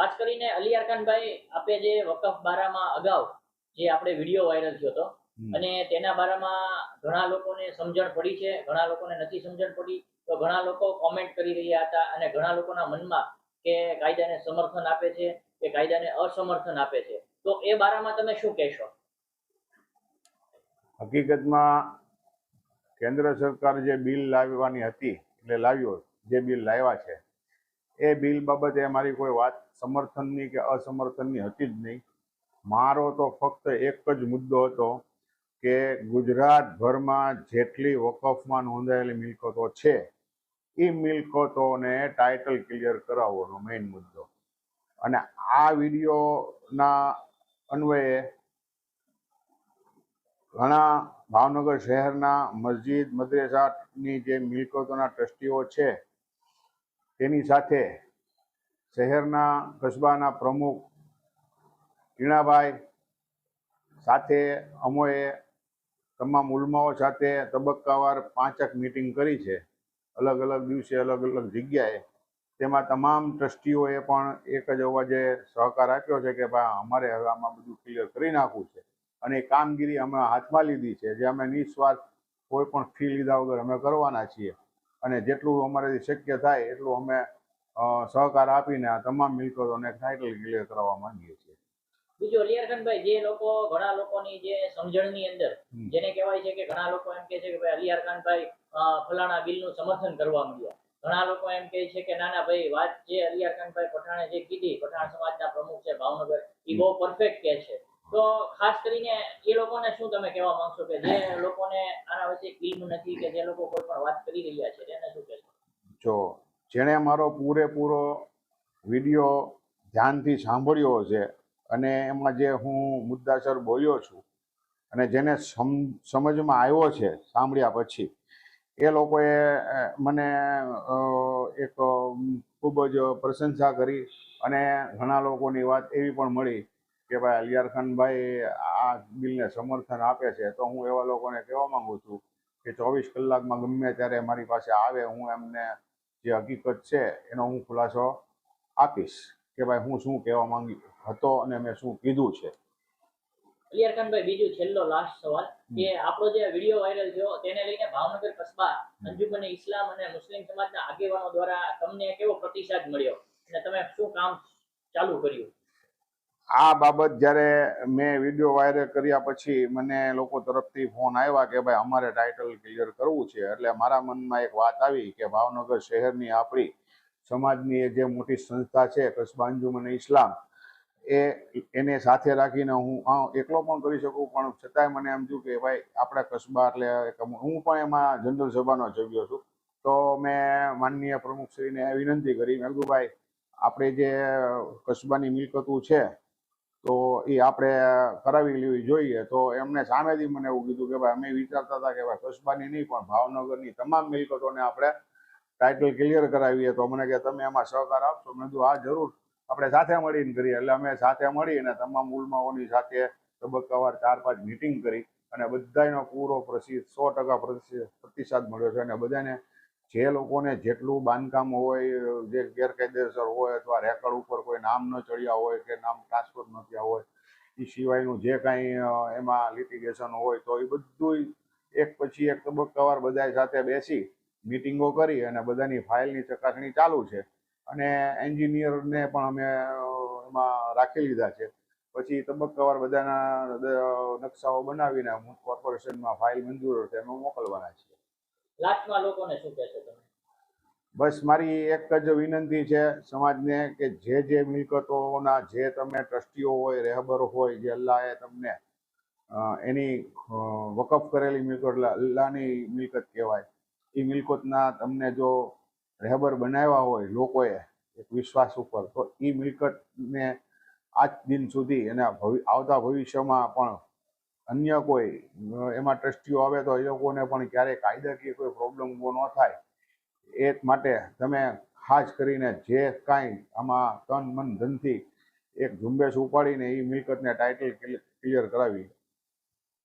ખાસ કરીને અલી અરકાનભાઈ, આપે જે વકફ બારામાં અગાઉ જે આપણે વિડીયો વાયરલ થયો હતો અને તેના બારામાં ઘણા લોકોને સમજણ પડી છે, ઘણા લોકોને નથી સમજણ પડી. તો ઘણા લોકો કોમેન્ટ કરી રહ્યા હતા અને ઘણા લોકોના મનમાં કે કાયદાને સમર્થન આપે છે કે કાયદાને અસમર્થન આપે છે. તો એ બારામાં તમે શું કહેશો? હકીકતમાં કેન્દ્ર સરકાર જે બિલ લાવવાની હતી એટલે લાવ્યો, જે બિલ લાવ્યા છે એ બિલ બાબતે મારી કોઈ વાત સમર્થનની કે અસમર્થનની હતી જ નહીં. મારો તો ફક્ત એક જ મુદ્દો હતો કે ગુજરાતભરમાં જેટલી વકફમાં નોંધાયેલી મિલકતો છે એ મિલકતોને ટાઇટલ ક્લિયર કરાવવાનો મેઇન મુદ્દો. અને આ વિડીયોના અન્વયે ઘણા ભાવનગર શહેરના મસ્જિદ મદ્રેસાની જે મિલકતોના ટ્રસ્ટીઓ છે તેની સાથે શહેરના કસ્બાના પ્રમુખ ટીણાભાઈ સાથે અમોએ તમામ ઉલમાઓ સાથે તબક્કાવાર 5 મીટિંગ કરી છે, અલગ અલગ દિવસે અલગ અલગ જગ્યાએ. તેમાં તમામ ટ્રસ્ટીઓએ પણ એક જ અવાજે સહકાર આપ્યો છે કે ભાઈ અમારે હવે આમાં બધું ક્લિયર કરી નાખવું છે અને એ કામગીરી અમે હાથમાં લીધી છે, જે અમે નિસ્વાર્થ કોઈ પણ ફી લીધા વગર અમે કરવાના છીએ. અને જેટલું અમારાથી શક્ય થાય એટલું અમે સહકાર આપીને આ તમામ મિલકતોને ટાઇટલ ક્લિયર કરવા માંગીએ છીએ. બીજું અલી અરકાનભાઈ, જે લોકો ઘણા લોકોની જે સમજણની અંદર જેને કહેવાય છે કે ઘણા લોકો એમ કહે છે કે ભાઈ અલી અરકાનભાઈ ફલાણા બિલનું સમર્થન કરવા માંડ્યા. ઘણા લોકો એમ કહે છે કે ના ના ભાઈ, વાત જે અલી અરકાનભાઈ પઠાણે જે કીધી, પઠાણ સમાજના પ્રમુખ છે ભાવનગર, એ બહુ પરફેક્ટ કહે છે. તો ખાસ કરીને એ લોકોને શું તમે કહેવા માંગશો કે જે લોકોને આના વિશે ઇલ્મ નથી, કે જે લોકો કોઈ પણ વાત કરી રહ્યા છે તેને શું કહેશો? જો જેણે મારો પૂરેપૂરો વિડીયો ધ્યાનથી સાંભળ્યો છે અને એમાં જે હું મુદ્દાસર બોલ્યો છું અને જેને સમજમાં આવ્યો છે સાંભળ્યા પછી, એ લોકોએ મને એક ખૂબ જ પ્રશંસા કરી. અને ઘણા લોકોની વાત એવી પણ મળી કે ભાઈ અલી અરકાનભાઈ આ બિલને સમર્થન આપે છે. તો હું એવા લોકોને કહેવા માંગુ છું કે 24 કલાકમાં ગમે ત્યારે મારી પાસે આવે, હું એમને જે હકીકત છે એનો હું ખુલાસો આપીશ કે ભાઈ હું શું કહેવા માંગી હતો અને મેં શું કીધું છે. અલી અરકાનભાઈ, બીજું છેલ્લો લાસ્ટ સવાલ કે આપણો જે વિડીયો વાયરલ થયો તેને લઈને ભાવનગર કસ્બા અંજુમન ઇસ્લામ અને મુસ્લિમ સમાજના આગેવાનો દ્વારા તમને કેવો પ્રતિસાદ મળ્યો અને તમે શું કામ ચાલુ કર્યું? આ બાબત જ્યારે મેં વિડીયો વાયરલ કર્યા પછી મને લોકો તરફથી ફોન આવ્યા કે ભાઈ અમારે ટાઇટલ ક્લિયર કરવું છે. એટલે મારા મનમાં એક વાત આવી કે ભાવનગર શહેરની આપણી સમાજની જે મોટી સંસ્થા છે કસ્બા અંજુમન ઇસ્લામ, એને સાથે રાખીને હું એકલો પણ કરી શકું, પણ છતાંય મને એમ થયું કે ભાઈ આપણા કસ્બા એટલે હું પણ એમાં જનરલ સભાનો સભ્ય છું. તો મેં માનનીય પ્રમુખશ્રીને વિનંતી કરી, મેં કીધું ભાઈ આપણે જે કસ્બાની મિલકતો છે તો એ આપણે કરાવી લેવી જોઈએ. તો એમને સામેથી મને એવું કીધું કે ભાઈ અમે વિચારતા હતા કે ભાઈ કસ્બાની નહીં પણ ભાવનગરની તમામ મિલકતોને આપણે ટાઇટલ ક્લિયર કરાવીએ. તો મને કે તમે એમાં સહકાર આપશો? મેં કીધું હા જરૂર, આપણે સાથે મળીને કરીએ. એટલે અમે સાથે મળીને તમામ ઉલમાઓની સાથે તબક્કાવાર 4-5 મીટિંગ કરી અને બધાનો પૂરો 100% પ્રતિસાદ મળ્યો છે. અને બધાને જે લોકોને જેટલું બાંધકામ હોય, જે ગેરકાયદેસર હોય અથવા રેકર્ડ ઉપર કોઈ નામ ન ચડ્યા હોય કે નામ ટ્રાન્સફર ન થયા હોય, એ સિવાયનું જે કાંઈ એમાં લિટિગેશન હોય તો એ બધું એક પછી એક તબક્કાવાર બધા સાથે બેસી મીટિંગો કરી અને બધાની ફાઇલની ચકાસણી ચાલુ છે. અને એન્જિનિયરને પણ અમે એમાં રાખી લીધા છે. પછી તબક્કાવાર બધાના નકશાઓ બનાવીને કોર્પોરેશનમાં ફાઇલ મંજૂર છે એમાં મોકલવાના છે. લાસ્ટમાં લોકોને શું કહેશો તમે? બસ મારી એક જ વિનંતી છે સમાજને કે જે મિલકતોના જે તમે ટ્રસ્ટીઓ હોય, રહેબર હોય, જે અલ્લાહે તમને એની વકફ કરેલી મિલકત, અલ્લાહની મિલકત કહેવાય, એ મિલકતના તમને જો રહેબર બનાવ્યા હોય લોકોએ એક વિશ્વાસ ઉપર, તો એ મિલકતને આજ દિન સુધી અને આવતા ભવિષ્યમાં પણ અન્ય કોઈ એમાં ટ્રસ્ટીઓ આવે તો એ લોકોને પણ ક્યારેય કાયદાકીય કોઈ પ્રોબ્લેમ ઊભો ન થાય એ માટે તમે ખાસ કરીને જે કાંઈ આમાં તન મન ધનથી એક ઝુંબેશ ઉપાડીને એ મિલકતને ટાઇટલ ક્લિયર કરાવી